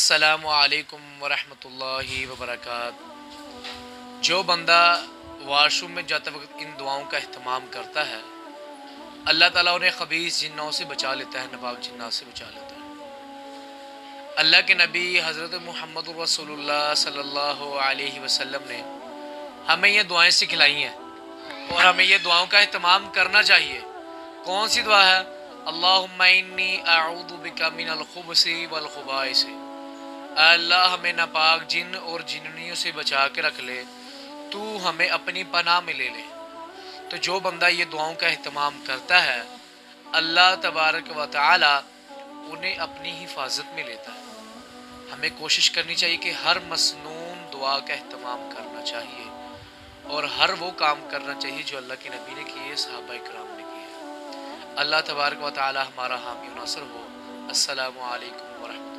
السلام علیکم ورحمۃ اللہ وبرکاتہ۔ جو بندہ واش روم میں جاتے وقت ان دعاؤں کا اہتمام کرتا ہے، اللہ تعالیٰ انہیں خبیث جنوں سے بچا لیتا ہے، ناپاک جنات سے بچا لیتا ہے۔ اللہ کے نبی حضرت محمد رسول اللہ صلی اللہ علیہ وسلم نے ہمیں یہ دعائیں سکھلائی ہیں اور ہمیں یہ دعاؤں کا اہتمام کرنا چاہیے۔ کون سی دعا ہے؟ اللہم انی اعوذ بک من الخبث والخبائث۔ اے اللہ ہمیں ناپاک جن اور جننیوں سے بچا کے رکھ لے، تو ہمیں اپنی پناہ میں لے لے۔ تو جو بندہ یہ دعاؤں کا اہتمام کرتا ہے، اللہ تبارک و تعالی انہیں اپنی حفاظت میں لیتا ہے۔ ہمیں کوشش کرنی چاہیے کہ ہر مسنون دعا کا اہتمام کرنا چاہیے اور ہر وہ کام کرنا چاہیے جو اللہ کے نبی نے کیے، صحابہ کرام نے کیے۔ اللہ تبارک و تعالی ہمارا حامی و ناصر ہو۔ السلام علیکم ورحمۃ اللہ۔